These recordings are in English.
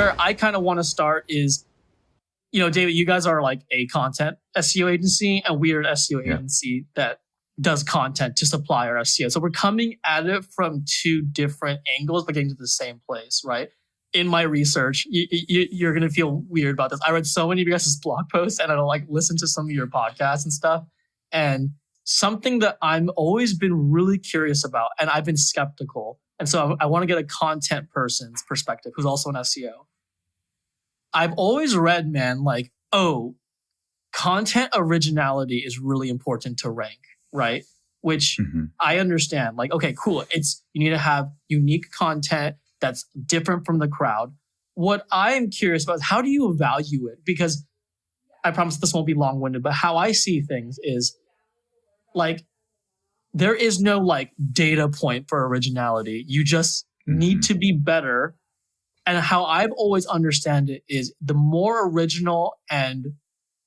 where I kind of want to start is, David, you guys are like a content SEO agency, and we are an SEO agency that does content to supply our SEO. So we're coming at it from two different angles, but getting to the same place, right? In my research, you're going to feel weird about this. I read so many of you guys' blog posts, and I like listen to some of your podcasts and stuff. And something that I've always been really curious about, and I've been skeptical. And so I want to get a content person's perspective who's also an SEO. I've always read, like, content originality is really important to rank, right? Which I understand. Like, okay, cool. You need to have unique content that's different from the crowd. What I am curious about is, how do you evaluate it? Because I promise this won't be long-winded, but how I see things is like, there is no like data point for originality. You just need to be better. And how I've always understand it is, the more original and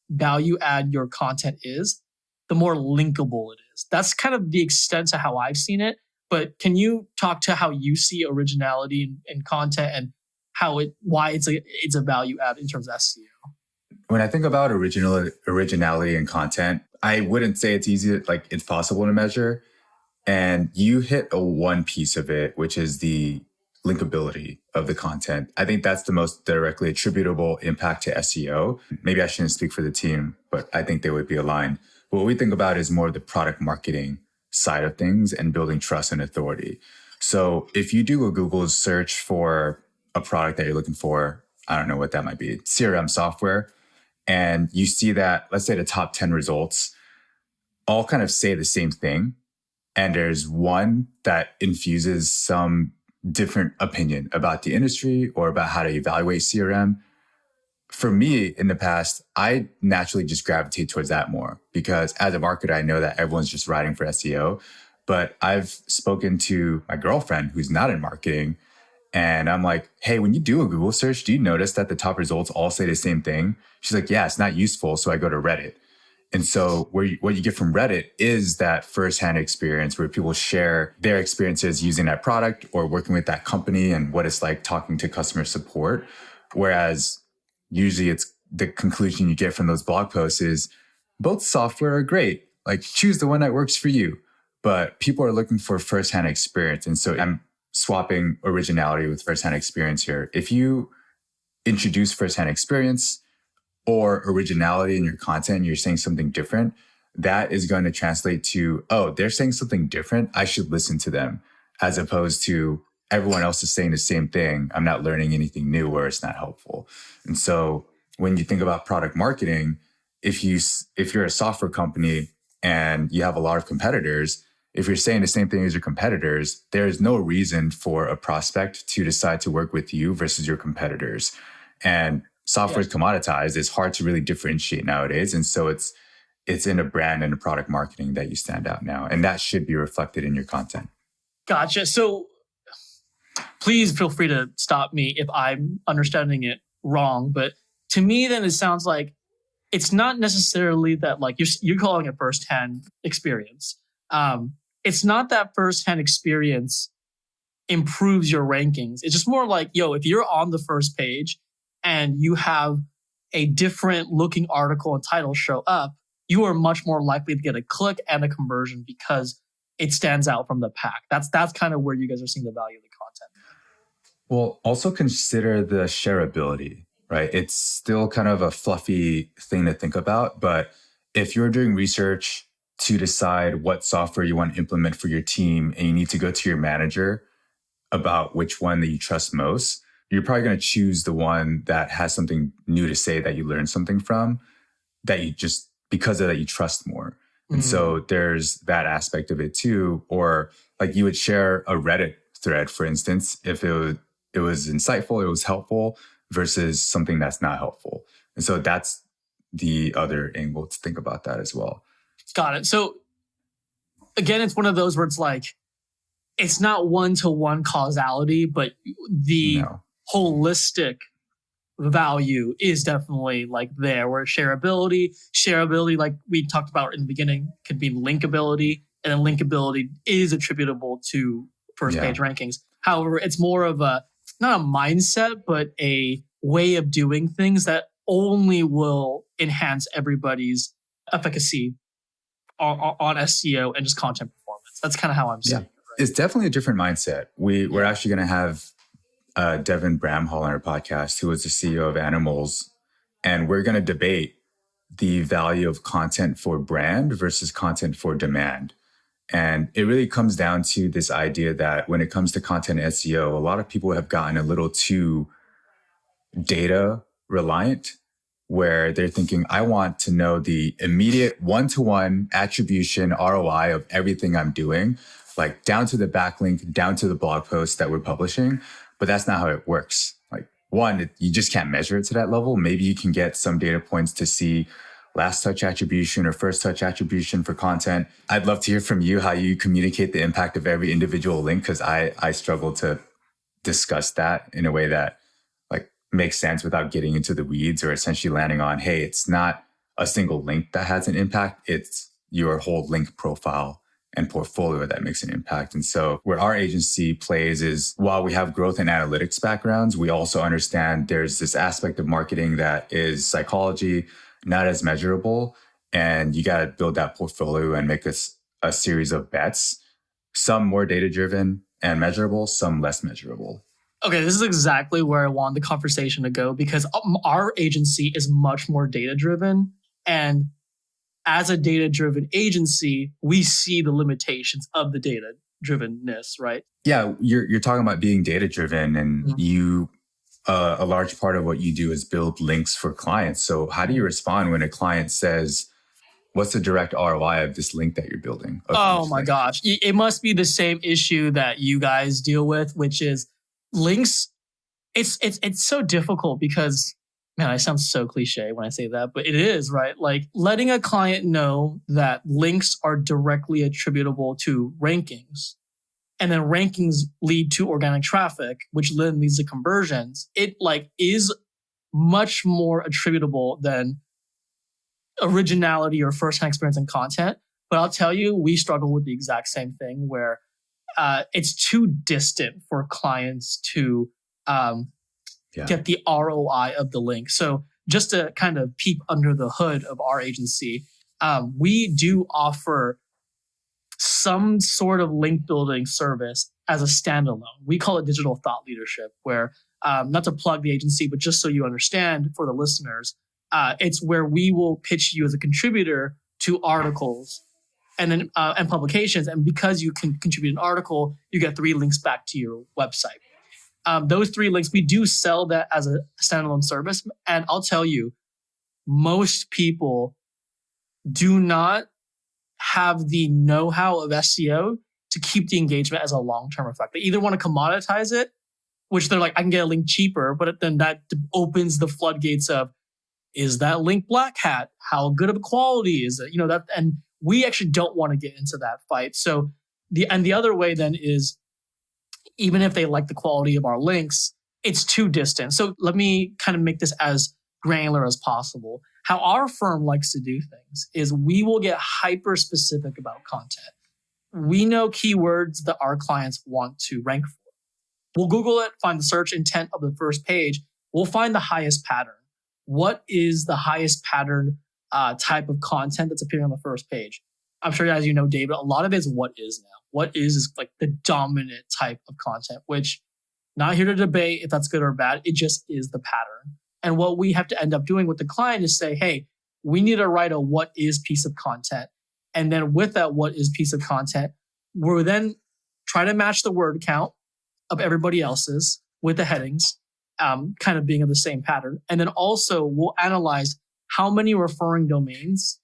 value add your content is, the more linkable it is. That's kind of the extent to how I've seen it. But can you talk to how you see originality in content, and why it's a value add in terms of SEO? When I think about originality in content, I wouldn't say it's easy, like it's possible to measure. And you hit one piece of it, which is the linkability of the content. I think that's the most directly attributable impact to SEO. Maybe I shouldn't speak for the team, but I think they would be aligned. What we think about is more the product marketing side of things and building trust and authority. So if you do a Google search for a product that you're looking for, I don't know what that might be, CRM software, and you see that, let's say the top 10 results all kind of say the same thing, and there's one that infuses some different opinion about the industry or about how to evaluate CRM. For me, in the past, I naturally just gravitate towards that more, because as a marketer, I know that everyone's just writing for SEO. But I've spoken to my girlfriend who's not in marketing, and I'm like, hey, when you do a Google search, do you notice that the top results all say the same thing? She's like, yeah, it's not useful. So I go to Reddit. And so what you get from Reddit is that firsthand experience where people share their experiences using that product or working with that company and what it's like talking to customer support. Whereas usually it's the conclusion you get from those blog posts is both software are great. Like, choose the one that works for you. But people are looking for firsthand experience. And so I'm swapping originality with firsthand experience here. If you introduce firsthand experience or originality in your content, you're saying something different, that is going to translate to, oh, they're saying something different, I should listen to them, as opposed to everyone else is saying the same thing, I'm not learning anything new, or it's not helpful. And so when you think about product marketing, if you're a software company and you have a lot of competitors, if you're saying the same thing as your competitors, there is no reason for a prospect to decide to work with you versus your competitors. And software is commoditized. It's hard to really differentiate nowadays. And so it's in a brand and a product marketing that you stand out now. And that should be reflected in your content. Gotcha. So please feel free to stop me if I'm understanding it wrong. But to me, then it sounds like it's not necessarily that like you're calling it firsthand experience. It's not that firsthand experience improves your rankings. It's just more like, if you're on the first page and you have a different looking article and title show up, you are much more likely to get a click and a conversion because it stands out from the pack. That's kind of where you guys are seeing the value of the content. Well, also consider the shareability, right? It's still kind of a fluffy thing to think about, but if you're doing research to decide what software you want to implement for your team and you need to go to your manager about which one that you trust most, you're probably going to choose the one that has something new to say that you learned something from, that you just, because of that, you trust more. And so there's that aspect of it too. Or like you would share a Reddit thread, for instance, if it was insightful, it was helpful, versus something that's not helpful. And so that's the other angle to think about that as well. Got it. So again, it's one of those where it's like, it's not one-to-one causality, but the holistic value is definitely like there, where shareability, like we talked about in the beginning, could be linkability, and then linkability is attributable to first page rankings. However, it's more of a not a mindset, but a way of doing things that only will enhance everybody's efficacy on SEO and just content performance. That's kind of how I'm seeing it. Right? It's definitely a different mindset. We're actually going to have Devin Bramhall on our podcast, who was the CEO of Animals, and we're going to debate the value of content for brand versus content for demand. And it really comes down to this idea that when it comes to content SEO, a lot of people have gotten a little too data reliant, where they're thinking, I want to know the immediate one-to-one attribution ROI of everything I'm doing, like down to the backlink, down to the blog post that we're publishing. But that's not how it works. Like one, you just can't measure it to that level. Maybe you can get some data points to see last touch attribution or first touch attribution for content. I'd love to hear from you how you communicate the impact of every individual link, because I struggle to discuss that in a way that like makes sense without getting into the weeds or essentially landing on, hey, it's not a single link that has an impact. It's your whole link profile and portfolio that makes an impact. And so where our agency plays is, while we have growth and analytics backgrounds, we also understand there's this aspect of marketing that is psychology, not as measurable. And you got to build that portfolio and make a series of bets, some more data-driven and measurable, some less measurable. Okay, this is exactly where I want the conversation to go, because our agency is much more data-driven. And as a data-driven agency, we see the limitations of the data-drivenness, right? Yeah, you're talking about being data-driven, and you a large part of what you do is build links for clients. So how do you respond when a client says, what's the direct ROI of this link that you're building? Oh my gosh. It must be the same issue that you guys deal with, which is links. It's so difficult because, man, I sound so cliche when I say that, but it is, right? Like letting a client know that links are directly attributable to rankings, and then rankings lead to organic traffic, which then leads to conversions. It like is much more attributable than originality or first-hand experience and content. But I'll tell you, we struggle with the exact same thing where it's too distant for clients to get the ROI of the link. So just to kind of peek under the hood of our agency, we do offer some sort of link building service as a standalone. We call it digital thought leadership, where not to plug the agency, but just so you understand for the listeners, it's where we will pitch you as a contributor to articles and then and publications. And because you can contribute an article, you get 3 links back to your website. Those 3 links, we do sell that as a standalone service. And I'll tell you, most people do not have the know-how of SEO to keep the engagement as a long-term effect. They either want to commoditize it, which they're like, I can get a link cheaper, but then that opens the floodgates of, is that link black hat? How good of a quality is it? That, and we actually don't want to get into that fight. So the other way then is, even if they like the quality of our links, it's too distant. So let me kind of make this as granular as possible. How our firm likes to do things is we will get hyper specific about content. We know keywords that our clients want to rank for. We'll Google it, find the search intent of the first page. We'll find the highest pattern. What is the highest pattern type of content that's appearing on the first page? I'm sure, as you know, David, a lot of it is what is now. What is like the dominant type of content, which not here to debate if that's good or bad. It just is the pattern. And what we have to end up doing with the client is say, hey, we need to write a what is piece of content. And then with that what is piece of content, we'll then try to match the word count of everybody else's with the headings, kind of being of the same pattern. And then also we'll analyze how many referring domains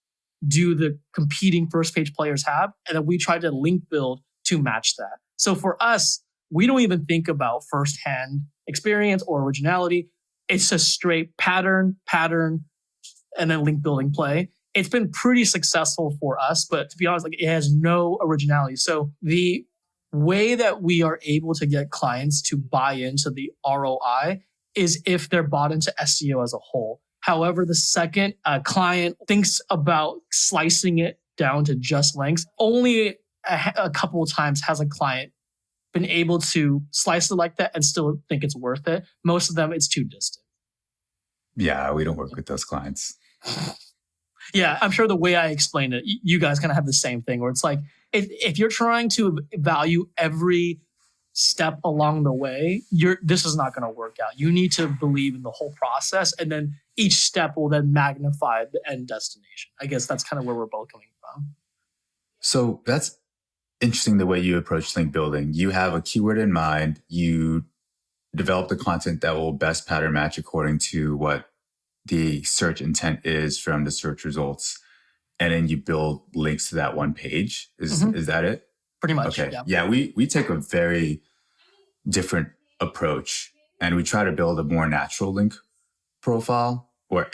do the competing first page players have. And then we try to link build to match that. So for us, we don't even think about firsthand experience or originality. It's a straight pattern, and then link building play. It's been pretty successful for us, but to be honest, like it has no originality. So the way that we are able to get clients to buy into the ROI is if they're bought into SEO as a whole. However, the second a client thinks about slicing it down to just links, only a couple of times has a client been able to slice it like that and still think it's worth it. Most of them, it's too distant. Yeah, we don't work with those clients. Yeah, I'm sure the way I explained it, you guys kind of have the same thing where it's like, if you're trying to value every step along the way, this is not going to work out. You need to believe in the whole process, and then each step will then magnify the end destination. I guess that's kind of where we're both coming from. So that's interesting the way you approach link building. You have a keyword in mind. You develop the content that will best pattern match according to what the search intent is from the search results. And then you build links to that one page. Is that it? Pretty much. Okay. Yeah, we take a very different approach, and we try to build a more natural link profile where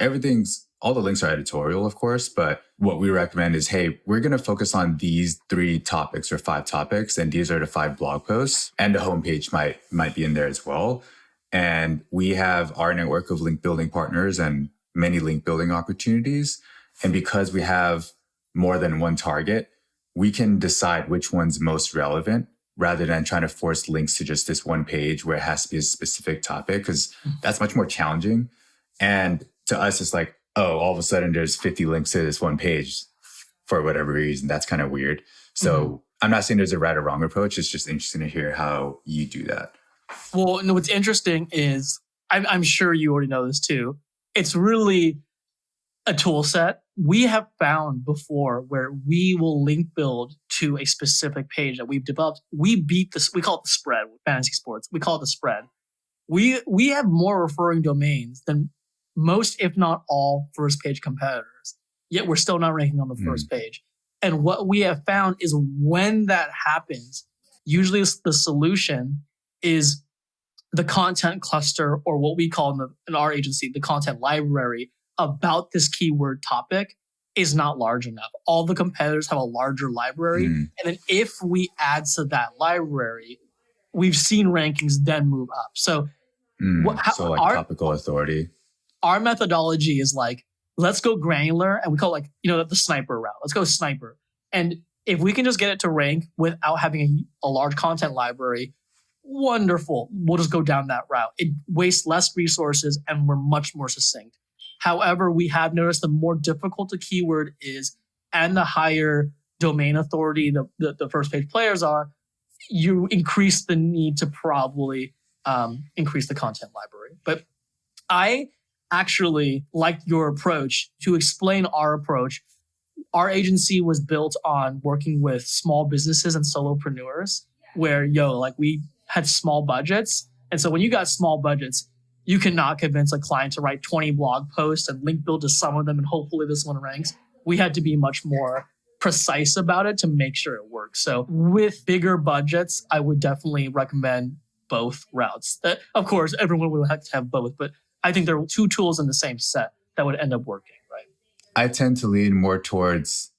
all the links are editorial, of course, but what we recommend is, hey, we're going to focus on these 3 topics or 5 topics, and these are the 5 blog posts, and the homepage might be in there as well. And we have our network of link building partners and many link building opportunities. And because we have more than one target, we can decide which one's most relevant rather than trying to force links to just this one page where it has to be a specific topic, because that's much more challenging. And to us, it's like, oh, all of a sudden there's 50 links to this one page for whatever reason. That's kind of weird. So I'm not saying there's a right or wrong approach. It's just interesting to hear how you do that. Well, no, what's interesting is, I'm sure you already know this too, it's really a tool set. We have found before where we will link build to a specific page that we've developed. We beat this. We call it the spread with fantasy sports. We call it the spread. We have more referring domains than most, if not all, first page competitors. Yet we're still not ranking on the first page. And what we have found is when that happens, usually the solution is the content cluster, or what we call in our agency, the content library about this keyword topic is not large enough. All the competitors have a larger library. And then if we add to that library, we've seen rankings then move up. So, topical authority. Our methodology is like, let's go granular, and we call it the sniper route. Let's go sniper. And if we can just get it to rank without having a large content library, wonderful. We'll just go down that route. It wastes less resources and we're much more succinct. However, we have noticed the more difficult a keyword is and the higher domain authority the first page players are, you increase the need to probably increase the content library. But I actually like your approach. To explain our approach, our agency was built on working with small businesses and solopreneurs where, we had small budgets. And so when you got small budgets, you cannot convince a client to write 20 blog posts and link build to some of them and hopefully this one ranks. We had to be much more precise about it to make sure it works. So with bigger budgets, I would definitely recommend both routes. Of course, everyone would have to have both, but I think there are 2 tools in the same set that would end up working, right? I tend to lean more towards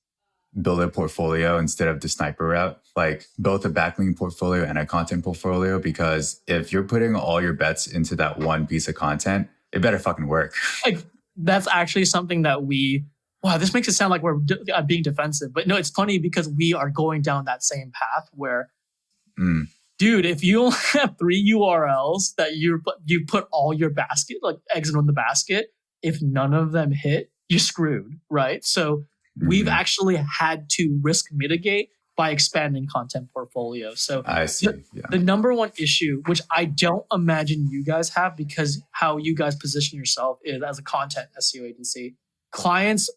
build a portfolio instead of the sniper route, like both a backlink portfolio and a content portfolio, because if you're putting all your bets into that one piece of content, it better fucking work. That's actually something that this makes it sound like we're being defensive, but no, it's funny because we are going down that same path where, dude, if you only have 3 URLs that you put all your basket, like eggs in the basket, if none of them hit, you're screwed, right? So we've actually had to risk mitigate by expanding content portfolio. So I see. The number one issue, which I don't imagine you guys have because how you guys position yourself is as a content SEO agency, clients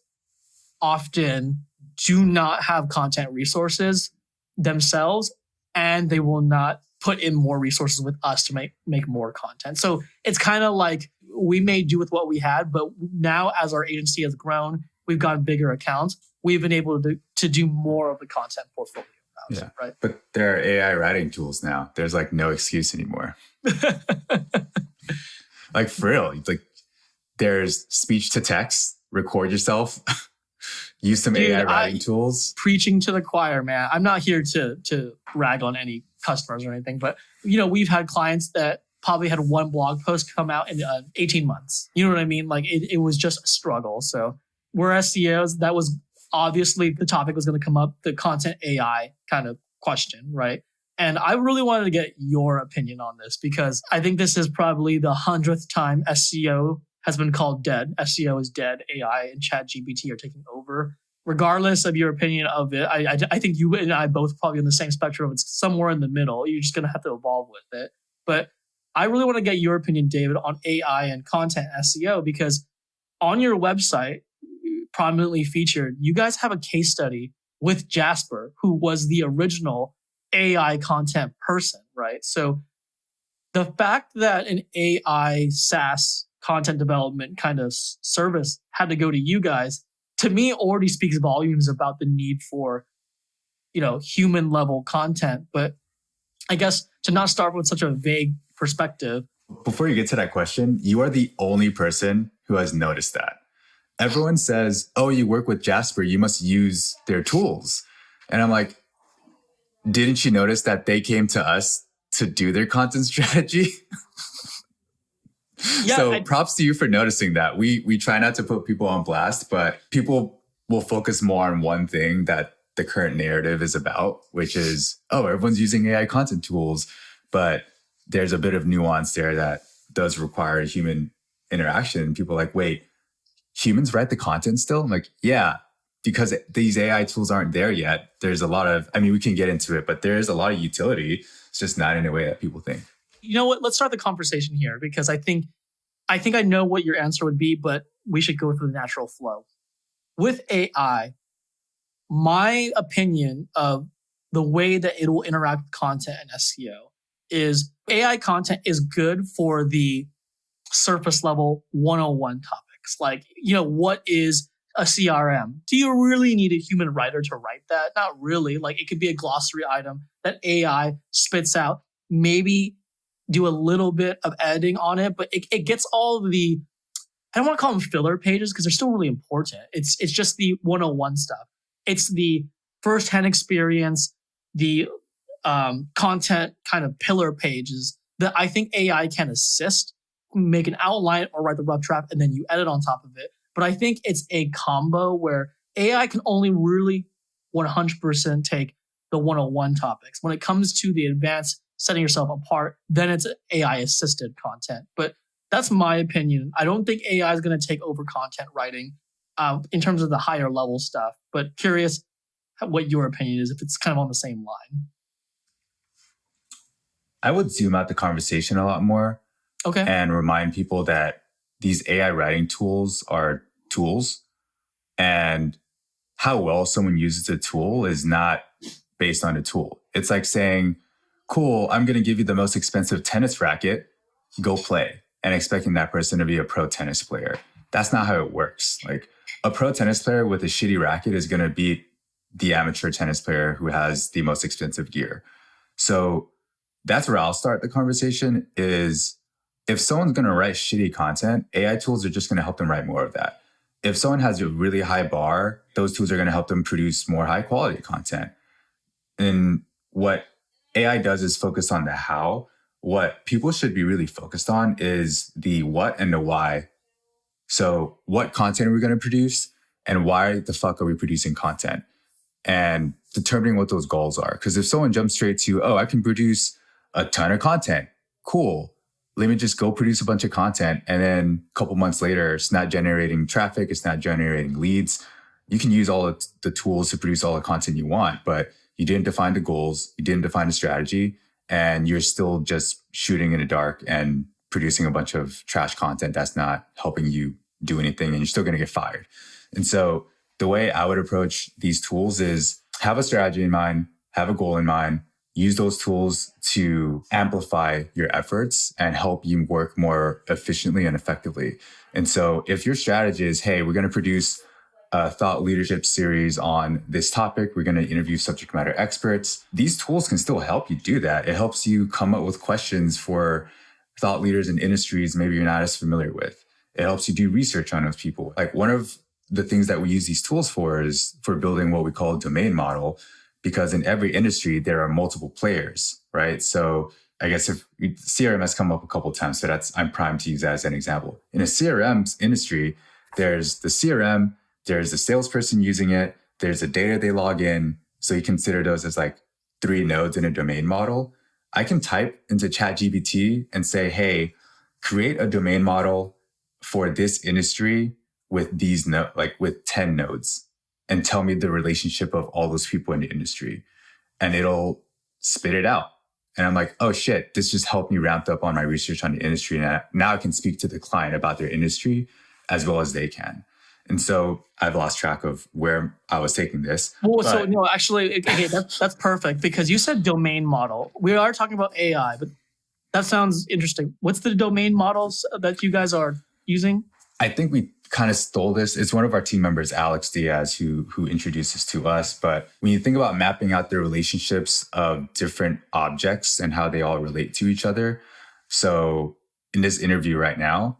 often do not have content resources themselves, and they will not put in more resources with us to make more content. So it's kind of like we may do with what we had, but now as our agency has grown, we've gotten bigger accounts, we've been able to do more of the content portfolio. Yeah, right. But there are AI writing tools now. There's no excuse anymore. For real, there's speech to text, record yourself, use some AI writing tools. Preaching to the choir, man. I'm not here to rag on any customers or anything, but we've had clients that probably had one blog post come out in 18 months. You know what I mean? It was just a struggle. So we're SEOs. That was obviously the topic was going to come up, the content AI kind of question, right? And I really wanted to get your opinion on this because I think this is probably the 100th time SEO has been called dead. SEO is dead. AI and ChatGPT are taking over. Regardless of your opinion of it, I think you and I both probably on the same spectrum. It's somewhere in the middle. You're just going to have to evolve with it. But I really want to get your opinion, David, on AI and content SEO because on your website, prominently featured, you guys have a case study with Jasper, who was the original AI content person, right? So the fact that an AI SaaS content development kind of service had to go to you guys, to me, already speaks volumes about the need for, human level content. But I guess to not start with such a vague perspective. Before you get to that question, you are the only person who has noticed that. Everyone says, oh, you work with Jasper, you must use their tools. And I'm like, didn't you notice that they came to us to do their content strategy? Yeah, so props to you for noticing that. We try not to put people on blast, but people will focus more on one thing that the current narrative is about, which is, oh, everyone's using AI content tools. But there's a bit of nuance there that does require human interaction. People are like, wait, humans write the content still? I'm like, yeah, because these AI tools aren't there yet. There's a lot of, we can get into it, but there's a lot of utility. It's just not in a way that people think. You know what? Let's start the conversation here because I think I know what your answer would be, but we should go through the natural flow. With AI, my opinion of the way that it will interact with content and SEO is AI content is good for the surface level 101 topics. Like, what is a CRM? Do you really need a human writer to write that? Not really. Like, it could be a glossary item that AI spits out. Maybe do a little bit of editing on it, but it gets all of the, I don't want to call them filler pages because they're still really important. It's just the 101 stuff. It's the firsthand experience, the content kind of pillar pages that I think AI can assist, make an outline or write the rough draft, and then you edit on top of it. But I think it's a combo where AI can only really 100% take the 101 topics. When it comes to the advanced setting yourself apart, then it's AI assisted content. But that's my opinion. I don't think AI is going to take over content writing in terms of the higher level stuff. But curious what your opinion is, if it's kind of on the same line. I would zoom out the conversation a lot more. Okay. And remind people that these AI writing tools are tools, and how well someone uses a tool is not based on a tool. It's like saying, cool, I'm going to give you the most expensive tennis racket, go play, and expecting that person to be a pro tennis player. That's not how it works. Like, a pro tennis player with a shitty racket is going to beat the amateur tennis player who has the most expensive gear. So that's where I'll start the conversation is, if someone's going to write shitty content, AI tools are just going to help them write more of that. If someone has a really high bar, those tools are going to help them produce more high quality content. And what AI does is focus on the how. What people should be really focused on is the what and the why. So what content are we going to produce and why the fuck are we producing content? And determining what those goals are. Because if someone jumps straight to, oh, I can produce a ton of content, cool. Let me just go produce a bunch of content. And then a couple months later, it's not generating traffic. It's not generating leads. You can use all of the tools to produce all the content you want, but you didn't define the goals. You didn't define the strategy. And you're still just shooting in the dark and producing a bunch of trash content that's not helping you do anything. And you're still going to get fired. And so the way I would approach these tools is have a strategy in mind, have a goal in mind, use those tools to amplify your efforts and help you work more efficiently and effectively. And so if your strategy is, hey, we're going to produce a thought leadership series on this topic, we're going to interview subject matter experts, these tools can still help you do that. It helps you come up with questions for thought leaders in industries maybe you're not as familiar with. It helps you do research on those people. Like, one of the things that we use these tools for is for building what we call a domain model, because in every industry, there are multiple players, right? So I guess if CRM has come up a couple of times, so I'm primed to use that as an example. In a CRM industry, there's the CRM, there's the salesperson using it, there's the data they log in. So you consider those as like 3 nodes in a domain model, I can type into ChatGPT and say, hey, create a domain model for this industry with these with 10 nodes and tell me the relationship of all those people in the industry. And it'll spit it out. And I'm like, oh shit, this just helped me ramp up on my research on the industry. And now I can speak to the client about their industry as well as they can. And so I've lost track of where I was taking this. Well, so no, actually, okay, that's perfect because you said domain model. We are talking about AI, but that sounds interesting. What's the domain models that you guys are using? I think we kind of stole this. It's one of our team members, Alex Diaz, who introduced this to us. But when you think about mapping out the relationships of different objects and how they all relate to each other. So in this interview right now,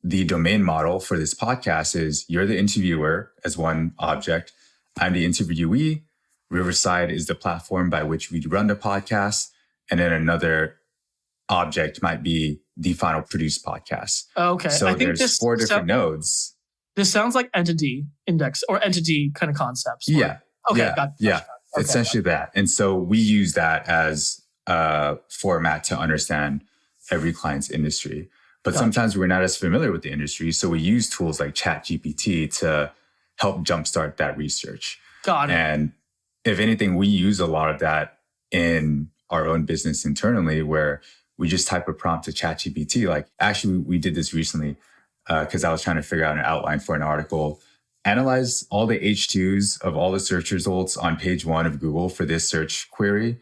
the domain model for this podcast is you're the interviewer as one object. I'm the interviewee. Riverside is the platform by which we run the podcast. And then another object might be the final produced podcast. Okay. So there's 4 different nodes. This sounds like entity index or entity kind of concepts. Yeah. Okay. Yeah. Gotcha. Yeah. Okay. Essentially that. And so we use that as a format to understand every client's industry. But sometimes we're not as familiar with the industry. So we use tools like ChatGPT to help jumpstart that research. Got it. And if anything, we use a lot of that in our own business internally where we just type a prompt to ChatGPT. Like actually, we did this recently because I was trying to figure out an outline for an article. Analyze all the H2s of all the search results on page 1 of Google for this search query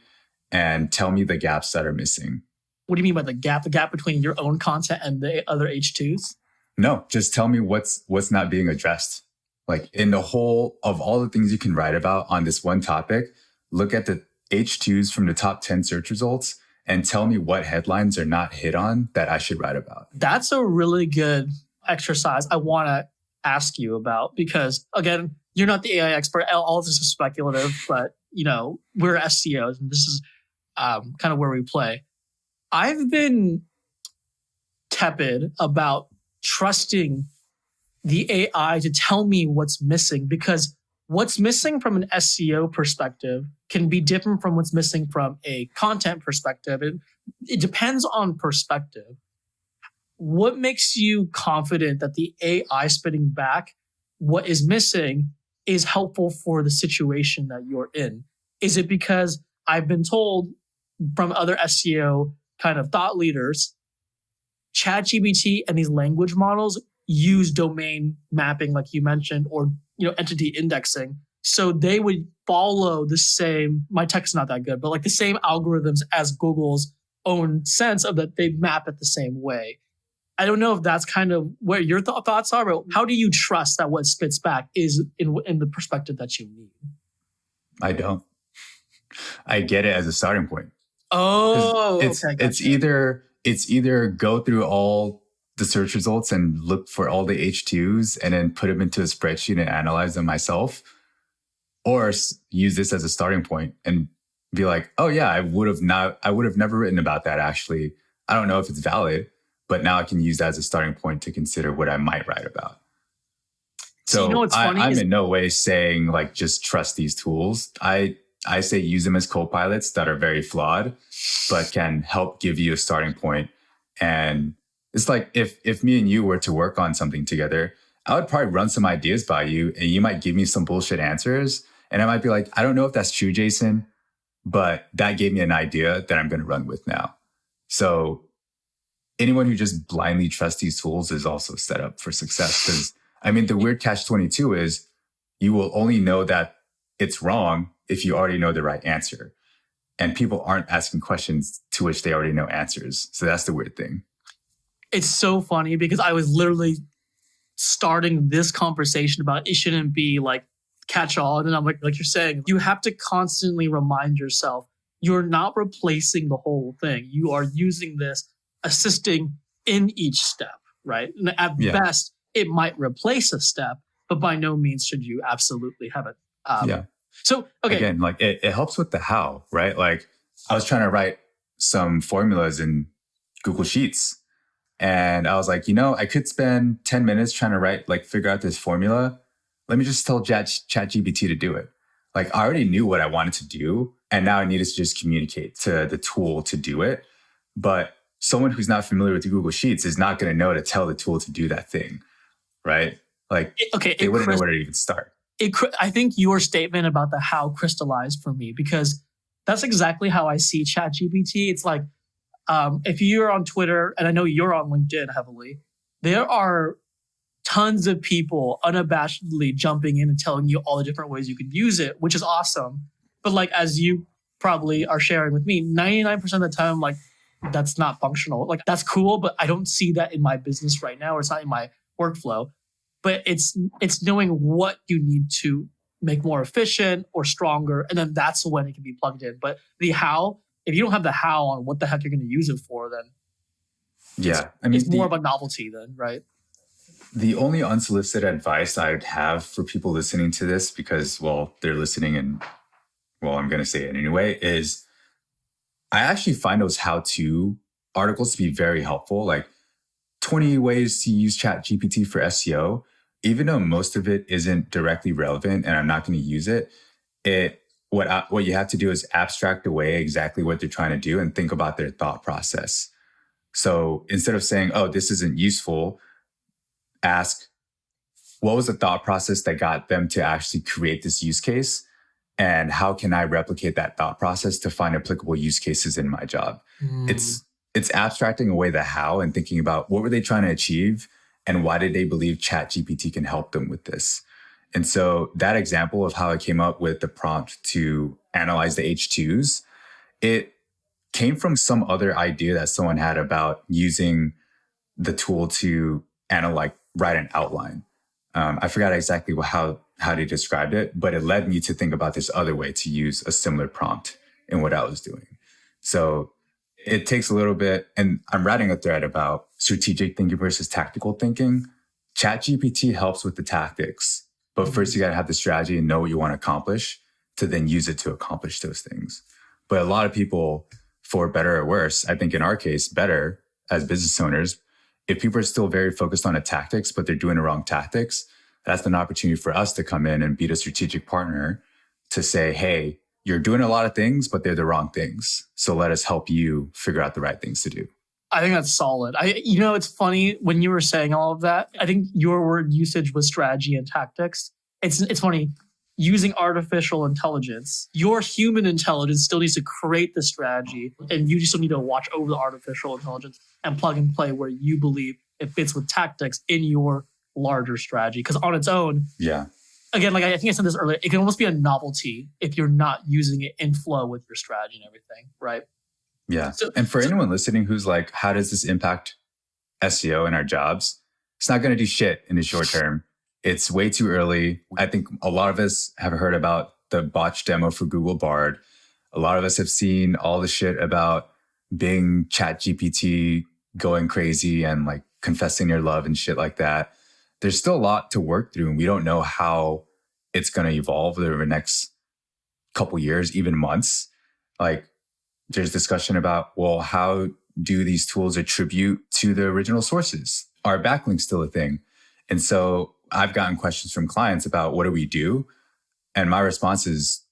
and tell me the gaps that are missing. What do you mean by the gap? The gap between your own content and the other H2s? No, just tell me what's not being addressed. Like in the whole of all the things you can write about on this one topic, look at the H2s from the top 10 search results and tell me what headlines are not hit on that I should write about. That's a really good exercise I want to ask you about because, again, you're not the AI expert. All of this is speculative, but, we're SEOs and this is kind of where we play. I've been tepid about trusting the AI to tell me what's missing because what's missing from an SEO perspective can be different from what's missing from a content perspective. It depends on perspective. What makes you confident that the AI spitting back what is missing is helpful for the situation that you're in? Is it because I've been told from other SEO kind of thought leaders, ChatGPT and these language models use domain mapping, like you mentioned, or entity indexing. So they would follow the same, my tech's not that good, but like the same algorithms as Google's own sense of that they map it the same way. I don't know if that's kind of where your thoughts are, but how do you trust that what spits back is in the perspective that you need? I don't. I get it as a starting point. Oh, it's either go through all the search results and look for all the H2s and then put them into a spreadsheet and analyze them myself, or use this as a starting point and be like, oh yeah, I would have never written about that actually. I don't know if it's valid, but now I can use that as a starting point to consider what I might write about. So what's funny I'm in no way saying like just trust these tools. I say use them as co-pilots that are very flawed, but can help give you a starting point. And it's like if me and you were to work on something together, I would probably run some ideas by you and you might give me some bullshit answers. And I might be like, I don't know if that's true, Jason, but that gave me an idea that I'm going to run with now. So anyone who just blindly trusts these tools is also set up for success. Because the weird catch-22 is you will only know that it's wrong if you already know the right answer. And people aren't asking questions to which they already know answers. So that's the weird thing. It's so funny because I was literally starting this conversation about it shouldn't be like catch all. And then I'm like you're saying, you have to constantly remind yourself you're not replacing the whole thing. You are using this, assisting in each step, right? And at best, it might replace a step, but by no means should you absolutely have it. So, okay. Again, like it helps with the how, right? Like I was trying to write some formulas in Google Sheets and I was like, I could spend 10 minutes trying to figure out this formula. Let me just tell ChatGPT to do it. Like I already knew what I wanted to do And now I needed to just communicate to the tool to do it. But someone who's not familiar with Google Sheets is not going to know to tell the tool to do that thing, right? Like, they wouldn't know where to even start. I think your statement about the how crystallized for me, because that's exactly how I see ChatGPT. It's like, if you're on Twitter, and I know you're on LinkedIn heavily, there are tons of people unabashedly jumping in and telling you all the different ways you can use it, which is awesome. But like, as you probably are sharing with me, 99% of the time, like, that's not functional. Like, that's cool, but I don't see that in my business right now, or it's not in my workflow. But it's knowing what you need to make more efficient or stronger, and then that's when it can be plugged in. But the how, if you don't have the how on what the heck you're going to use it for, then it's more of a novelty then, right? The only unsolicited advice I'd have for people listening to this, because, well, they're listening and, well, I'm going to say it anyway, is I actually find those how-to articles to be very helpful. Like 20 ways to use ChatGPT for SEO. Even though most of it isn't directly relevant and I'm not going to use it, what you have to do is abstract away exactly what they're trying to do and think about their thought process. So instead of saying, oh, this isn't useful, ask, what was the thought process that got them to actually create this use case? And how can I replicate that thought process to find applicable use cases in my job? It's abstracting away the how and thinking about what were they trying to achieve and why did they believe ChatGPT can help them with this? And so that example of how I came up with the prompt to analyze the H2s, it came from some other idea that someone had about using the tool to write an outline. I forgot exactly how they described it, but it led me to think about this other way to use a similar prompt in what I was doing. So it takes a little bit, and I'm writing a thread about strategic thinking versus tactical thinking. ChatGPT helps with the tactics, but first you got to have the strategy and know what you want to accomplish to then use it to accomplish those things. But a lot of people, for better or worse, I think in our case, better as business owners, if people are still very focused on the tactics, but they're doing the wrong tactics, that's an opportunity for us to come in and be the strategic partner to say, hey, you're doing a lot of things, but they're the wrong things. So let us help you figure out the right things to do. I think that's solid. It's funny when you were saying all of that. I think your word usage was strategy and tactics. It's funny using artificial intelligence. Your human intelligence still needs to create the strategy, and you just need to watch over the artificial intelligence and plug and play where you believe it fits with tactics in your larger strategy. Because on its own, again, like I think I said this earlier, it can almost be a novelty if you're not using it in flow with your strategy and everything, right? Yeah. And for anyone listening who's like, how does this impact SEO in our jobs? It's not going to do shit in the short term. It's way too early. I think a lot of us have heard about the botched demo for Google Bard. A lot of us have seen all the shit about Bing ChatGPT going crazy and like confessing their love and shit like that. There's still a lot to work through, and we don't know how it's going to evolve over the next couple years, even months. Like, there's discussion about, well, how do these tools attribute to the original sources? Are backlinks still a thing? And so I've gotten questions from clients about what do we do? And my response is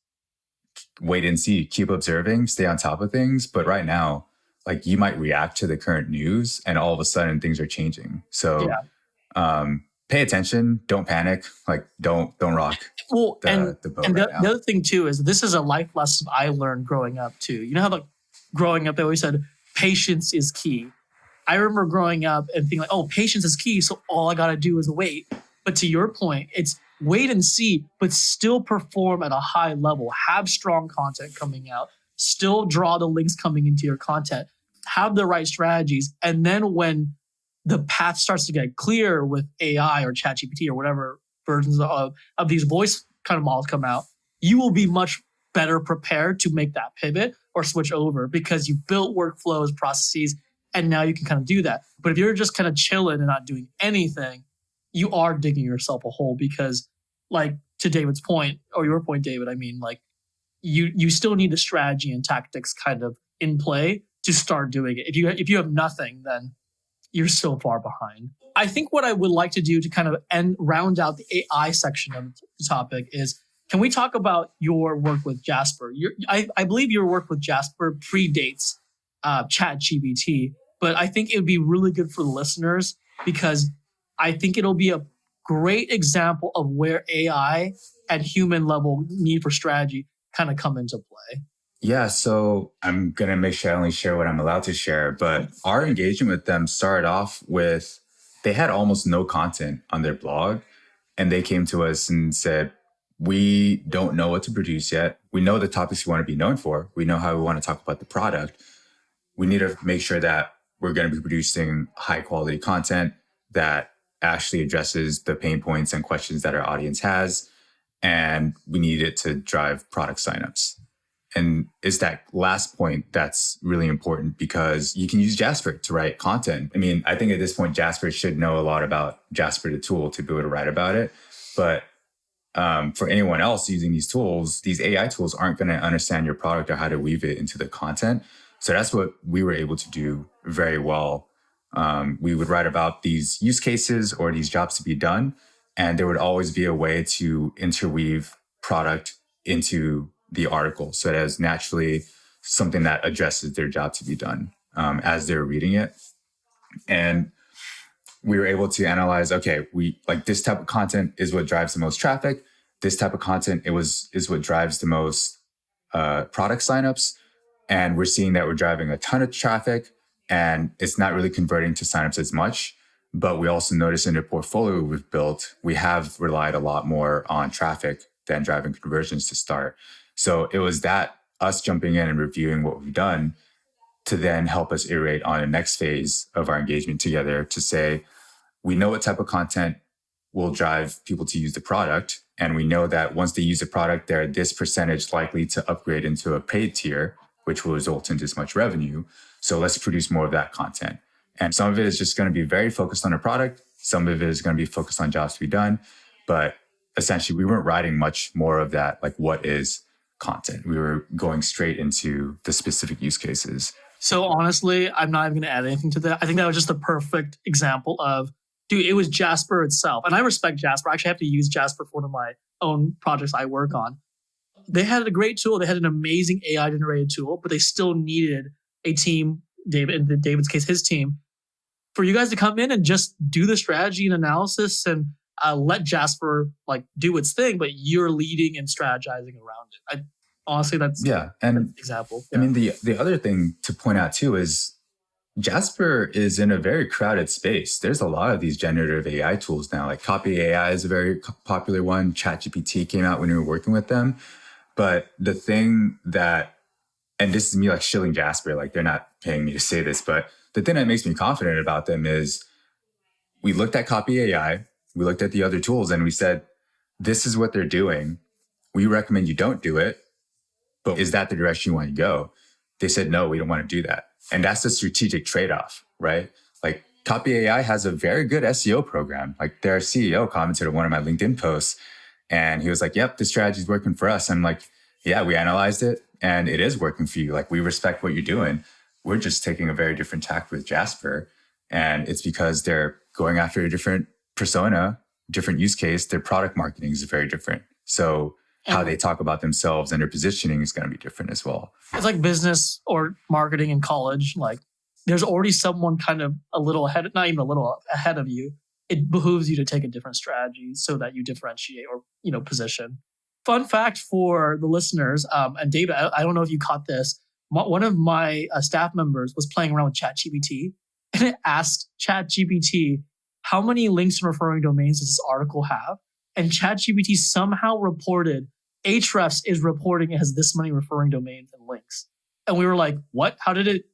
wait and see, keep observing, stay on top of things. But right now, like, you might react to the current news and all of a sudden things are changing. So pay attention, don't panic, like don't rock the boat right now. The other thing too is this is a life lesson I learned growing up too. You know how like growing up they always said patience is key. I remember growing up and thinking like, oh, patience is key, so all I gotta do is wait. But to your point, it's wait and see, but still perform at a high level. Have strong content coming out. Still draw the links coming into your content. Have the right strategies. And then when the path starts to get clear with AI or ChatGPT or whatever versions of these voice kind of models come out, you will be much better prepared to make that pivot or switch over because you've built workflows, processes, and now you can kind of do that. But if you're just kind of chilling and not doing anything, you are digging yourself a hole because, like, to David's point, or your point, David, I mean, like, you still need the strategy and tactics kind of in play to start doing it. If you have nothing, then you're so far behind. I think what I would like to do to kind of round out the AI section of the topic is Can we talk about your work with Jasper? I believe your work with Jasper predates ChatGPT, but I think it would be really good for the listeners because I think it'll be a great example of where AI at human level need for strategy kind of come into play. Yeah, so I'm going to make sure I only share what I'm allowed to share, but our engagement with them started off with, they had almost no content on their blog. And they came to us and said, we don't know what to produce yet. We know the topics we want to be known for. We know how we want to talk about the product. We need to make sure that we're going to be producing high quality content that actually addresses the pain points and questions that our audience has. And we need it to drive product signups. And it's that last point that's really important because you can use Jasper to write content. I mean, I think at this point, Jasper should know a lot about Jasper, the tool, to be able to write about it. But for anyone else using these tools, these AI tools aren't going to understand your product or how to weave it into the content. So that's what we were able to do very well. We would write about these use cases or these jobs to be done. And there would always be a way to interweave product into the article. So it is naturally something that addresses their job to be done as they're reading it. And we were able to analyze, okay, we like this type of content is what drives the most traffic. This type of content is what drives the most product signups. And we're seeing that we're driving a ton of traffic and it's not really converting to signups as much. But we also noticed in the portfolio we've built, we have relied a lot more on traffic than driving conversions to start. So it was that us jumping in and reviewing what we've done to then help us iterate on the next phase of our engagement together to say, we know what type of content will drive people to use the product. And we know that once they use the product, they're this percentage likely to upgrade into a paid tier, which will result in this much revenue. So let's produce more of that content. And some of it is just going to be very focused on a product. Some of it is going to be focused on jobs to be done. But essentially, we weren't writing much more of that, like what is content. We were going straight into the specific use cases. So honestly, I'm not even going to add anything to that. I think that was just the perfect example of, dude, it was Jasper itself. And I respect Jasper. I actually have to use Jasper for one of my own projects I work on. They had a great tool. They had an amazing AI generated tool, but they still needed a team, David, in David's case, his team, for you guys to come in and just do the strategy and analysis and let Jasper like do its thing, but you're leading and strategizing around it. Honestly, that's an example. Yeah. I mean, the other thing to point out too is Jasper is in a very crowded space. There's a lot of these generative AI tools now. Like Copy AI is a very popular one. ChatGPT came out when we were working with them. But the thing that, and this is me like shilling Jasper, like they're not paying me to say this, but the thing that makes me confident about them is we looked at Copy AI, we looked at the other tools and we said, this is what they're doing. We recommend you don't do it, but is that the direction you want to go? They said, no, we don't want to do that. And that's the strategic trade-off, right? Like Copy AI has a very good SEO program. Like their CEO commented on one of my LinkedIn posts and he was like, yep, this strategy is working for us. I'm like, yeah, we analyzed it and it is working for you. Like we respect what you're doing. We're just taking a very different tack with Jasper. And it's because they're going after a different persona, different use case. Their product marketing is very different. So how they talk about themselves and their positioning is going to be different as well. It's like business or marketing in college. Like there's already someone kind of a little ahead, not even a little ahead of you. It behooves you to take a different strategy so that you differentiate or, position. Fun fact for the listeners, and David, I don't know if you caught this. One of my staff members was playing around with ChatGPT and it asked ChatGPT, how many links and referring domains does this article have? And ChatGPT somehow reported Ahrefs is reporting it has this many referring domains and links. And we were like, what? How did it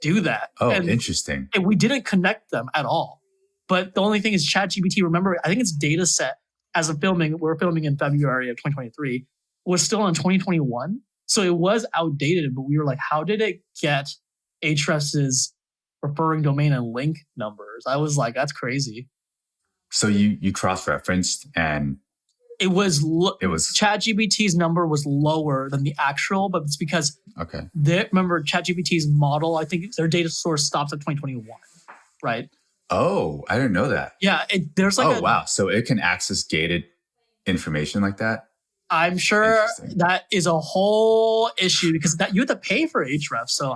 do that? Oh, interesting. And we didn't connect them at all. But the only thing is ChatGPT, remember, I think its data set as of filming, we're filming in February of 2023, was still in 2021. So it was outdated, but we were like, how did it get Ahrefs's referring domain and link numbers? I was like, that's crazy. So you cross-referenced and it was ChatGPT's number was lower than the actual, but it's because remember ChatGPT's model, I think their data source stops at 2021, right? Oh, I didn't know that. Yeah, there's like wow. So it can access gated information like that? I'm sure that is a whole issue because that you have to pay for Href. So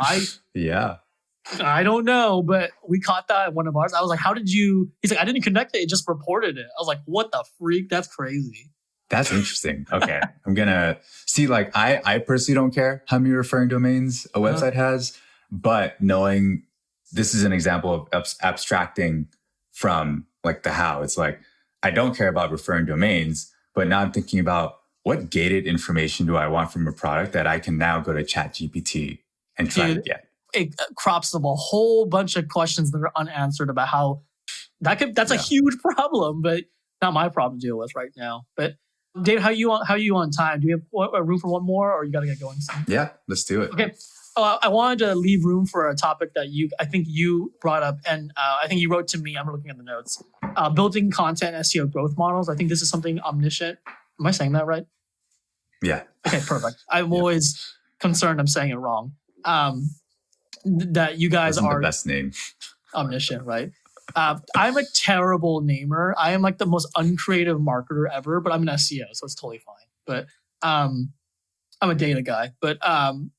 I don't know, but we caught that at one of ours. I was like, how did you? He's like, I didn't connect it. It just reported it. I was like, what the freak? That's crazy. That's interesting. Okay. I'm going to see, like, I personally don't care how many referring domains a website has, but knowing this is an example of abstracting from like the how. It's like, I don't care about referring domains, but now I'm thinking about what gated information do I want from a product that I can now go to ChatGPT and try to get. It crops up a whole bunch of questions that are unanswered about how that's a huge problem, but not my problem to deal with right now. But Dave, how are you on time? Do we have room for one more, or you got to get going soon? Yeah, let's do it. Okay. I wanted to leave room for a topic that I think you brought up, and I think you wrote to me. I'm looking at the notes. Building content SEO growth models. I think this is something Omniscient. Am I saying that right? Yeah. Okay, perfect. I'm always concerned I'm saying it wrong. That you guys are the best name. Omniscient, right? I'm a terrible namer. I am like the most uncreative marketer ever, but I'm an SEO, so it's totally fine. But I'm a data guy. But content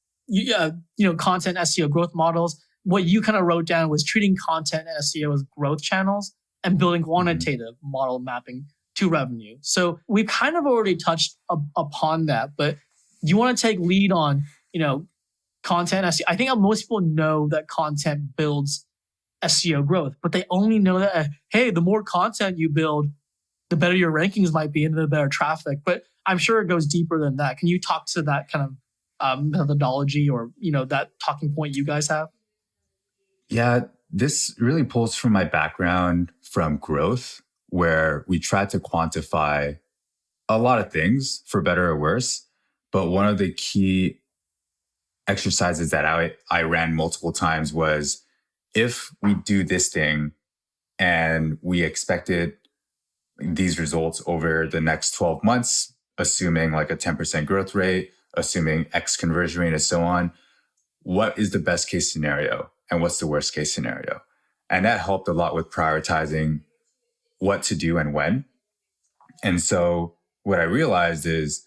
SEO growth models. What you kind of wrote down was treating content and SEO as growth channels and building quantitative model mapping to revenue. So we've kind of already touched upon that, but you want to take lead on, content SEO. I think most people know that content builds SEO growth, but they only know that, hey, the more content you build, the better your rankings might be and the better traffic. But I'm sure it goes deeper than that. Can you talk to that kind of methodology or, that talking point you guys have? Yeah, this really pulls from my background from growth, where we tried to quantify a lot of things for better or worse. But one of the key exercises that I ran multiple times was, if we do this thing and we expected these results over the next 12 months, assuming like a 10% growth rate, assuming X conversion rate and so on, what is the best case scenario and what's the worst case scenario? And that helped a lot with prioritizing what to do and when. And so what I realized is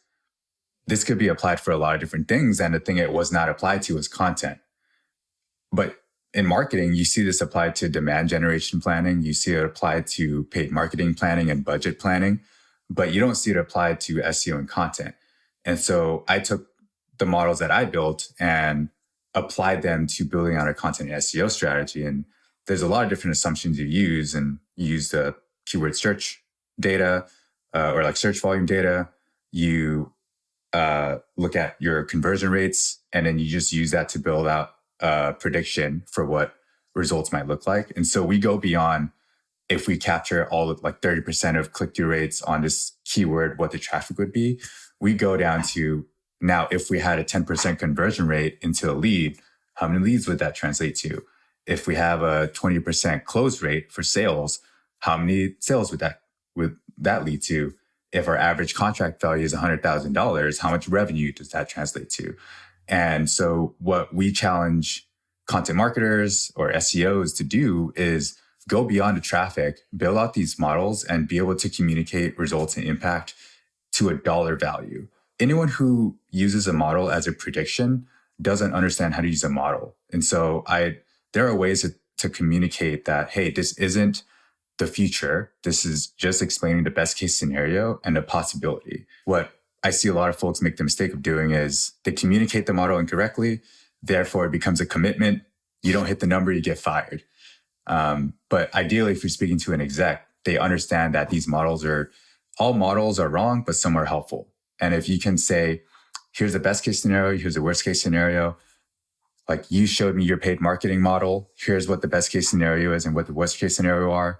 this could be applied for a lot of different things. And the thing it was not applied to was content. But in marketing, you see this applied to demand generation planning. You see it applied to paid marketing planning and budget planning, but you don't see it applied to SEO and content. And so I took the models that I built and applied them to building out a content and SEO strategy. And there's a lot of different assumptions you use, and you use the keyword search data or like search volume data. You look at your conversion rates, and then you just use that to build out a prediction for what results might look like. And so we go beyond, if we capture all of like 30% of click-through rates on this keyword, what the traffic would be. We go down to, now, if we had a 10% conversion rate into a lead, how many leads would that translate to? If we have a 20% close rate for sales, how many sales would that lead to? If our average contract value is $100,000, how much revenue does that translate to? And so what we challenge content marketers or SEOs to do is go beyond the traffic, build out these models, and be able to communicate results and impact to a dollar value. Anyone who uses a model as a prediction doesn't understand how to use a model. And so there are ways to communicate that, hey, this isn't the future. This is just explaining the best case scenario and the possibility. What I see a lot of folks make the mistake of doing is they communicate the model incorrectly. Therefore, it becomes a commitment. You don't hit the number, you get fired. But ideally, if you're speaking to an exec, they understand that all models are wrong, but some are helpful. And if you can say, here's the best case scenario, here's the worst case scenario, like you showed me your paid marketing model, here's what the best case scenario is and what the worst case scenario are.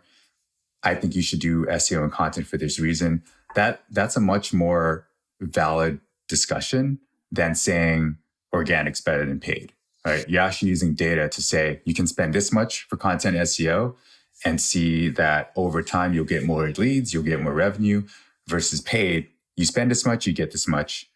I think you should do SEO and content for this reason. That's a much more valid discussion than saying organic's better than paid, right? You're actually using data to say you can spend this much for content SEO and see that over time you'll get more leads, you'll get more revenue, versus paid. You spend this much, you get this much,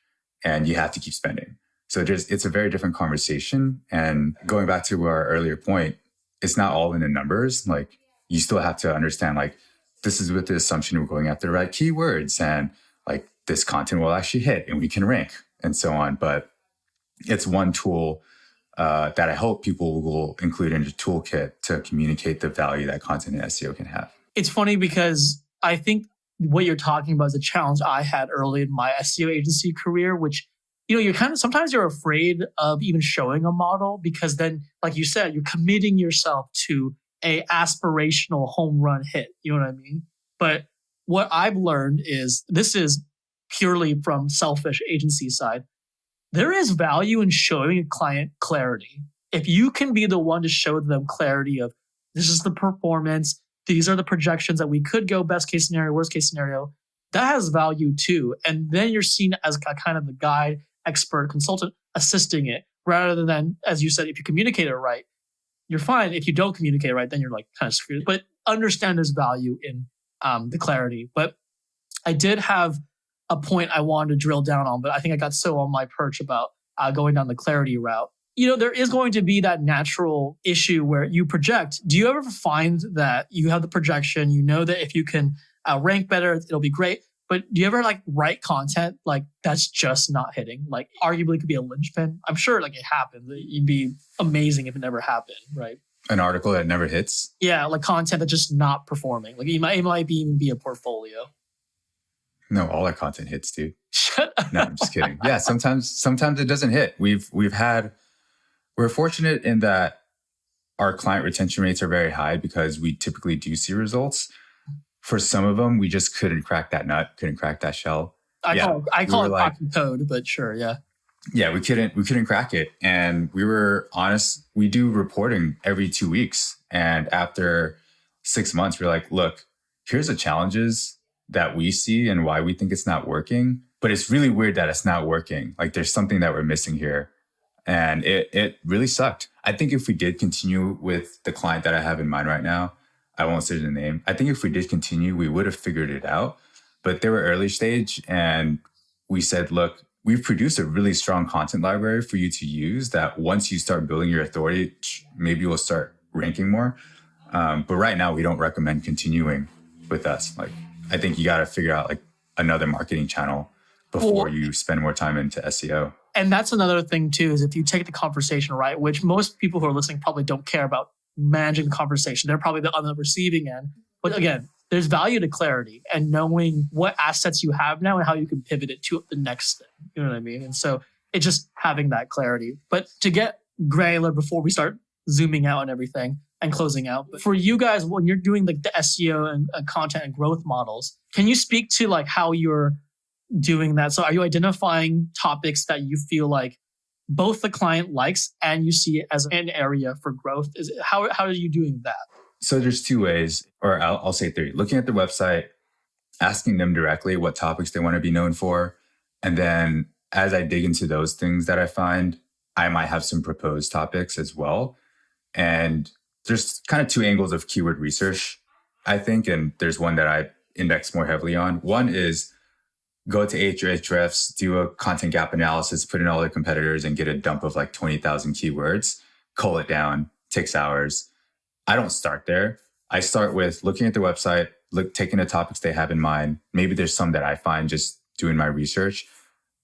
and you have to keep spending. So it's a very different conversation. And going back to our earlier point, it's not all in the numbers. Like, you still have to understand, like, this is with the assumption we're going after the right keywords, and like this content will actually hit and we can rank and so on. But it's one tool that I hope people will include in the toolkit to communicate the value that content and SEO can have. It's funny because I think what you're talking about is a challenge I had early in my SEO agency career, which, you're sometimes you're afraid of even showing a model because then, like you said, you're committing yourself to a aspirational home run hit. You know what I mean? But what I've learned is, this is purely from selfish agency side, there is value in showing a client clarity. If you can be the one to show them clarity of, this is the performance, these are the projections that we could go best case scenario, worst case scenario, that has value too. And then you're seen as a kind of the guide, expert, consultant assisting it, rather than, as you said, if you communicate it right, you're fine. If you don't communicate it right, then you're like kind of screwed. But understand there's value in the clarity. But I did have a point I wanted to drill down on, but I think I got so on my perch about going down the clarity route. There is going to be that natural issue where you project. Do you ever find that you have the projection, that if you can rank better, it'll be great. But do you ever write content that's just not hitting? Arguably could be a linchpin. I'm sure it happens. It'd be amazing if it never happened, right? An article that never hits? Yeah, content that's just not performing. It might even be a portfolio. No, all our content hits, dude. Shut up. No, I'm just kidding. Yeah, sometimes it doesn't hit. We're fortunate in that our client retention rates are very high because we typically do see results. For some of them, we just couldn't crack that nut, couldn't crack that shell. I call it cracking code, but sure, yeah. Yeah, we couldn't crack it. And we were honest, we do reporting every 2 weeks. And after 6 months, we're like, look, here's the challenges that we see and why we think it's not working. But it's really weird that it's not working. There's something that we're missing here. And it really sucked. I think if we did continue with the client that I have in mind right now, I won't say the name. I think if we did continue, we would have figured it out. But they were early stage and we said, look, we've produced a really strong content library for you to use that once you start building your authority, maybe you'll start ranking more. But right now, we don't recommend continuing with us. I think you got to figure out another marketing channel before you spend more time into SEO. And that's another thing too, is if you take the conversation right, which most people who are listening probably don't care about managing the conversation. They're probably on the receiving end. But again, there's value to clarity and knowing what assets you have now and how you can pivot it to the next thing. You know what I mean? And so it's just having that clarity. But to get granular before we start zooming out and everything and closing out, but for you guys, when you're doing the SEO and content and growth models, can you speak to how you're doing that? So are you identifying topics that you feel both the client likes and you see it as an area for growth? How are you doing that? So there's two ways, or I'll say three. Looking at the website, asking them directly what topics they want to be known for. And then as I dig into those things that I find, I might have some proposed topics as well. And there's kind of two angles of keyword research, I think. And there's one that I index more heavily on. One is go to Ahrefs, do a content gap analysis, put in all the competitors and get a dump of 20,000 keywords, cull it down, takes hours. I don't start there. I start with looking at the website, taking the topics they have in mind. Maybe there's some that I find just doing my research,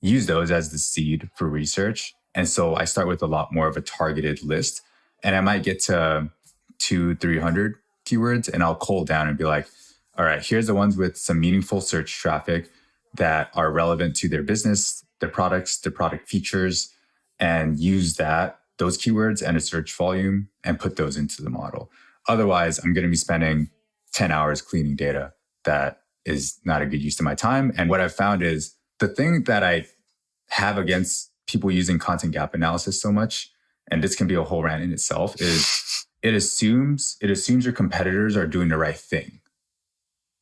use those as the seed for research. And so I start with a lot more of a targeted list and I might get to 200-300 keywords and I'll cull down and be like, all right, here's the ones with some meaningful search traffic that are relevant to their business, their products, their product features, and use those keywords and a search volume and put those into the model. Otherwise, I'm going to be spending 10 hours cleaning data that is not a good use of my time. And what I've found is the thing that I have against people using content gap analysis so much, and this can be a whole rant in itself, is it assumes your competitors are doing the right thing,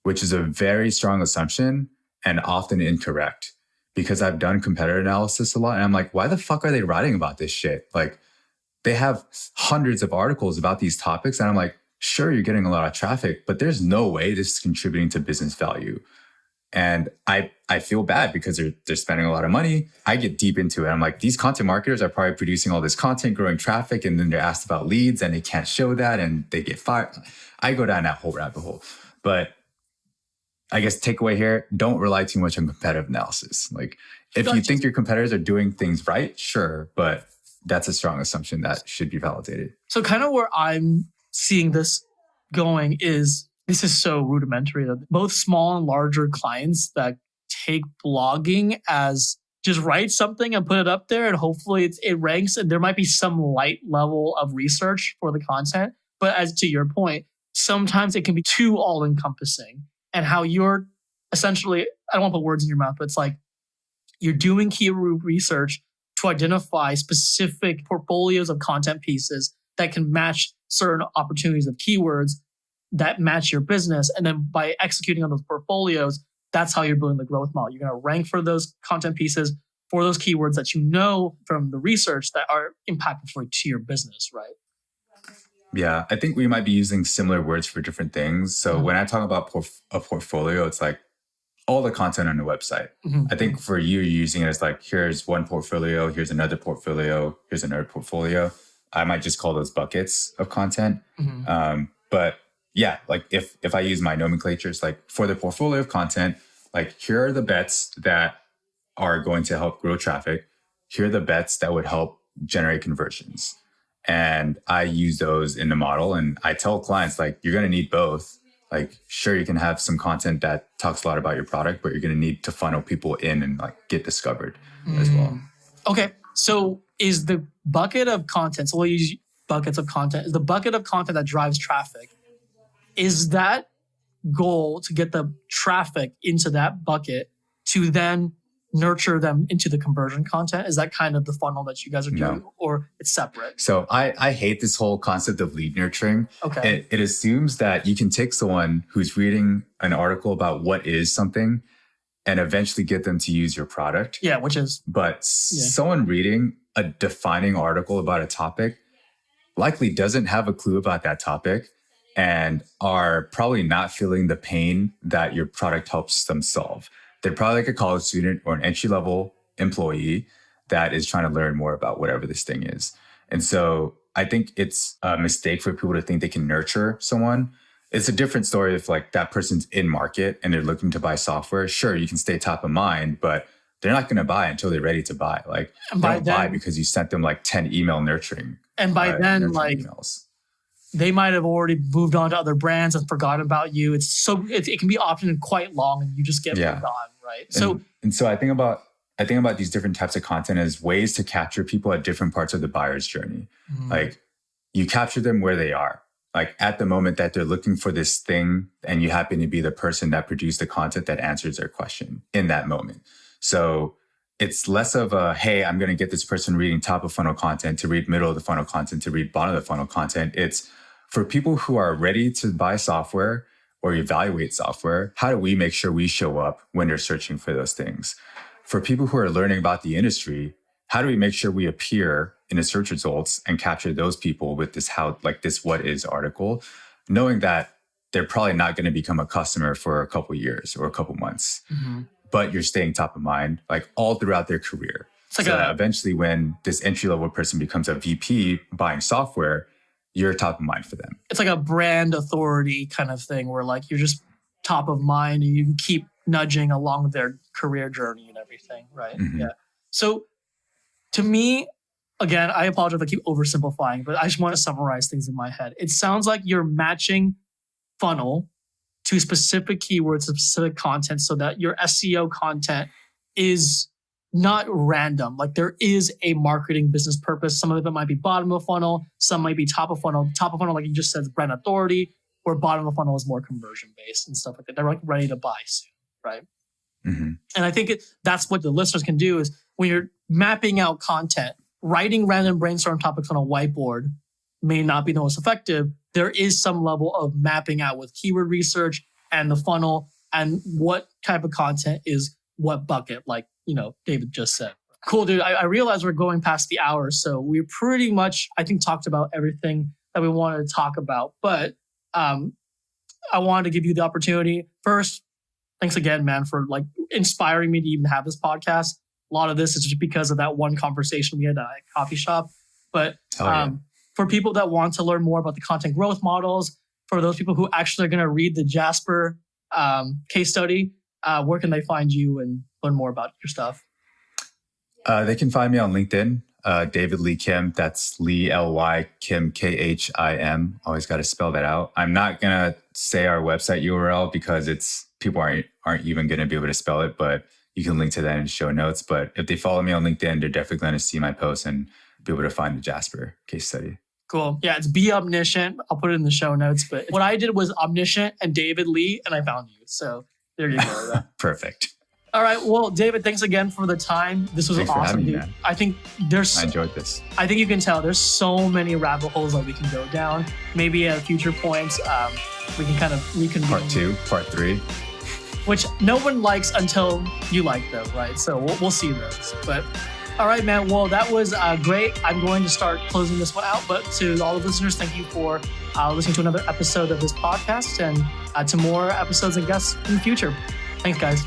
which is a very strong assumption and often incorrect, because I've done competitor analysis a lot. And I'm like, why the fuck are they writing about this shit? They have hundreds of articles about these topics. And I'm like, sure, you're getting a lot of traffic, but there's no way this is contributing to business value. And I feel bad because they're spending a lot of money. I get deep into it. I'm like, these content marketers are probably producing all this content, growing traffic, and then they're asked about leads and they can't show that and they get fired. I go down that whole rabbit hole. But I guess takeaway here, don't rely too much on competitive analysis. Like if you think your competitors are doing things right, sure, but that's a strong assumption that should be validated. So kind of where I'm seeing this going is, this is so rudimentary that both small and larger clients that take blogging as just write something and put it up there and hopefully it ranks, and there might be some light level of research for the content. But as to your point, sometimes it can be too all encompassing, and how you're essentially, I don't want to put words in your mouth, but it's like you're doing keyword research to identify specific portfolios of content pieces that can match certain opportunities of keywords that match your business. And then by executing on those portfolios, that's how you're building the growth model. You're going to rank for those content pieces for those keywords that you know from the research that are impactful to your business, right? Yeah, I think we might be using similar words for different things. So when I talk about a portfolio, it's like all the content on the website. I think for you, you're using it as like, here's one portfolio, here's another portfolio, here's another portfolio. I might just call those buckets of content. But yeah, like if I use my nomenclature, it's like for the portfolio of content, like here are the bets that are going to help grow traffic. Here are the bets that would help generate conversions. And I use those in the model. And I tell clients, like, you're going to need both. Like, sure, you can have some content that talks a lot about your product, but you're going to need to funnel people in and like get discovered as well. Okay. So is the bucket of content, so we'll use buckets of content, is the bucket of content that drives traffic, is that goal to get the traffic into that bucket to then nurture them into the conversion content? Is that kind of the funnel that you guys are doing, or it's separate? So I hate this whole concept of lead nurturing. Okay. It assumes that you can take someone who's reading an article about what is something and eventually get them to use your product. Yeah, which is... But someone reading a defining article about a topic likely doesn't have a clue about that topic and are probably not feeling the pain that your product helps them solve. They're probably like a college student or an entry-level employee that is trying to learn more about whatever this thing is. And so I think it's a mistake for people to think they can nurture someone. It's a different story if like that person's in market and they're looking to buy software. Sure, you can stay top of mind, but they're not going to buy until they're ready to buy. Like they don't buy because you sent them like 10 email nurturing. And by then, like emails. They might have already moved on to other brands and forgotten about you. It's so it can be often quite long, and you just get forgotten, right? And so I think about these different types of content as ways to capture people at different parts of the buyer's journey. Like you capture them where they are, like at the moment that they're looking for this thing, and you happen to be the person that produced the content that answers their question in that moment. So it's less of a, hey, I'm going to get this person reading top of funnel content to read middle of the funnel content to read bottom of the funnel content. It's for people who are ready to buy software or evaluate software, how do we make sure we show up when they're searching for those things? For people who are learning about the industry, how do we make sure we appear in the search results and capture those people with this this what is article, knowing that they're probably not going to become a customer for a couple years or a couple months, but you're staying top of mind like all throughout their career. It's like eventually when this entry-level person becomes a VP buying software, you're top of mind for them. It's like a brand authority kind of thing where like you're just top of mind and you can keep nudging along their career journey and everything, right? Yeah. So to me, again, I apologize if I keep oversimplifying, but I just want to summarize things in my head. It sounds like you're matching funnel to specific keywords, specific content, so that your SEO content is not random. Like there is a marketing business purpose. Some of it might be bottom of funnel. Some might be top of funnel. Top of funnel, like you just said, is brand authority, where bottom of funnel is more conversion based and stuff like that. They're like ready to buy soon, right? And I think that's what the listeners can do is when you're mapping out content, writing random brainstorm topics on a whiteboard may not be the most effective. There is some level of mapping out with keyword research and the funnel and what type of content is what bucket, like, David just said. Cool, dude. I realize we're going past the hour, so we pretty much, I think, talked about everything that we wanted to talk about. But I wanted to give you the opportunity. First, thanks again, man, for like inspiring me to even have this podcast. A lot of this is just because of that one conversation we had at a coffee shop. But for people that want to learn more about the content growth models, for those people who actually are going to read the Jasper case study, where can they find you and learn more about your stuff? They can find me on LinkedIn, David Lee Khim. That's Lee, L-Y, Khim, K-H-I-M. Always got to spell that out. I'm not going to say our website URL because people aren't even going to be able to spell it, but you can link to that in show notes. But if they follow me on LinkedIn, they're definitely going to see my posts and be able to find the Jasper case study. Cool. Yeah, it's Be Omniscient. I'll put it in the show notes. But what I did was Omniscient and David Lee, and I found you. So there you go. Perfect. All right. Well, David, thanks again for the time. This was awesome, dude. Me, I enjoyed this. I think you can tell there's so many rabbit holes that we can go down. Maybe at future points, we can kind of reconvene. Part 2, Part 3. Which no one likes until you like them, right? So we'll see those. But all right, man. Well, that was great. I'm going to start closing this one out. But to all the listeners, thank you for listening to another episode of this podcast and to more episodes and guests in the future. Thanks, guys.